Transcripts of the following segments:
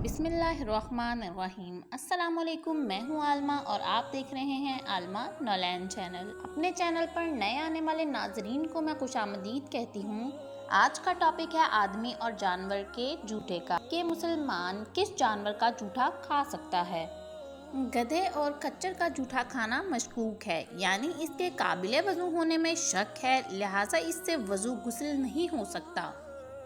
बिस्मिल्लाहिर्रहमानिर्रहीम। अस्सलाम वालेकुम। मैं हूँ आलमा और आप देख रहे हैं आलमा नॉलैंड चैनल। अपने चैनल पर नए आने वाले नाजरीन को मैं खुशामदीद कहती हूँ। आज का टॉपिक है आदमी और जानवर के जूठे का, कि मुसलमान किस जानवर का जूठा खा सकता है। गधे और खच्चर का जूठा खाना मशकूक है, यानी इसके काबिले वज़ू होने में शक है, लिहाजा इससे वज़ू गुस्ल नहीं हो सकता।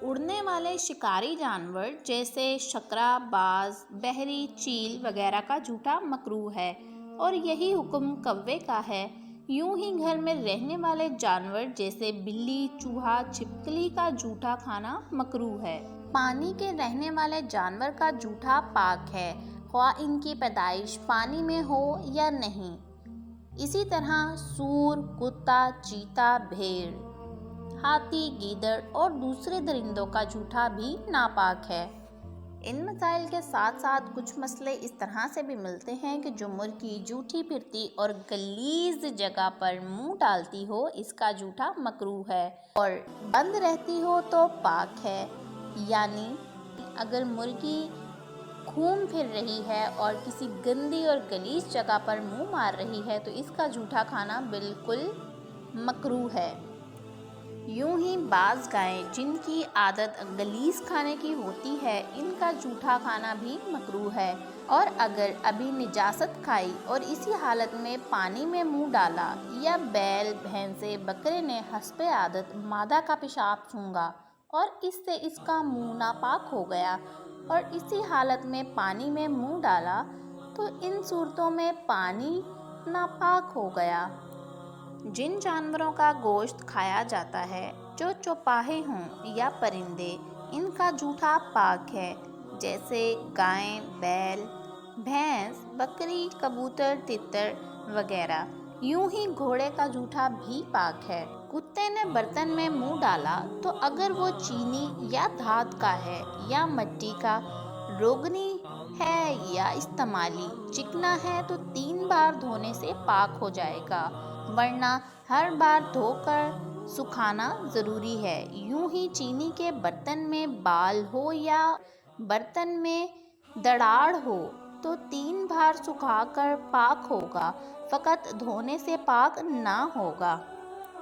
उड़ने वाले शिकारी जानवर जैसे शकरा, बाज, बहरी, चील वगैरह का जूठा मकरूह है और यही हुक्म कौवे का है। यूं ही घर में रहने वाले जानवर जैसे बिल्ली, चूहा, छिपकली का जूठा खाना मकरूह है। पानी के रहने वाले जानवर का जूठा पाक है, ख्वाह इनकी पैदाइश पानी में हो या नहीं। इसी तरह सूर, कुत्ता, चीता, भेड़, हाथी, गीदड़ और दूसरे दरिंदों का जूठा भी नापाक है। इन मसाइल के साथ साथ कुछ मसले इस तरह से भी मिलते हैं कि जो मुर्गी जूठी फिरती और गलीज जगह पर मुंह डालती हो, इसका जूठा मकरूह है, और बंद रहती हो तो पाक है। यानी अगर मुर्गी घूम फिर रही है और किसी गंदी और गलीज जगह पर मुंह मार रही है तो इसका जूठा खाना बिल्कुल मकरूह है। यूं ही बाज़ गायें जिनकी आदत गलीज खाने की होती है, इनका जूठा खाना भी मकरूह है। और अगर अभी निजासत खाई और इसी हालत में पानी में मुंह डाला, या बैल, भैंसे, बकरे ने हस्बे आदत मादा का पेशाब सूंघा और इससे इसका मुंह नापाक हो गया और इसी हालत में पानी में मुंह डाला, तो इन सूरतों में पानी नापाक हो गया। जिन जानवरों का गोश्त खाया जाता है, जो चौपाहे हों या परिंदे, इनका जूठा पाक है, जैसे गाय, बैल, भैंस, बकरी, कबूतर, तितर वगैरह। यूं ही घोड़े का जूठा भी पाक है। कुत्ते ने बर्तन में मुंह डाला तो अगर वो चीनी या धात का है या मिट्टी का, रोगनी है या इस्तेमाली, चिकना है तो 3 बार धोने से पाक हो जाएगा, वरना हर बार धोकर सुखाना ज़रूरी है। यूं ही चीनी के बर्तन में बाल हो या बर्तन में दराड़ हो तो 3 बार सुखाकर पाक होगा, फ़कत धोने से पाक ना होगा।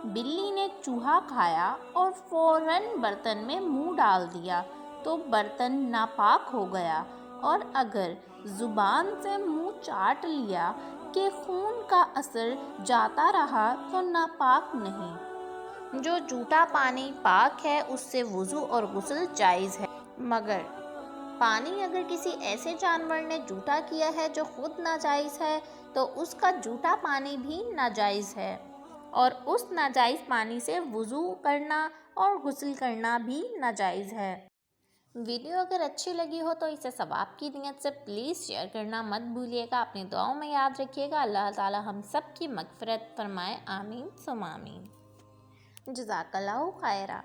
बिल्ली ने चूहा खाया और फ़ौरन बर्तन में मुंह डाल दिया तो बर्तन नापाक हो गया, और अगर ज़ुबान से मुंह चाट लिया कि खून का असर जाता रहा तो नापाक नहीं। जो जूठा पानी पाक है उससे वुज़ू और गुस्ल जायज़ है, मगर पानी अगर किसी ऐसे जानवर ने जूठा किया है जो खुद नाजायज़ है तो उसका जूठा पानी भी नाजायज़ है, और उस नाजायज़ पानी से वुज़ू करना और गुस्ल करना भी नाजायज़ है। वीडियो अगर अच्छी लगी हो तो इसे सवाब की नीयत से प्लीज़ शेयर करना मत भूलिएगा। अपनी दुआओं में याद रखिएगा। अल्लाह ताला हम सब की मग़फ़िरत फरमाए। आमीन सुम्मा आमीन। जज़ाकल्लाहु खैरा।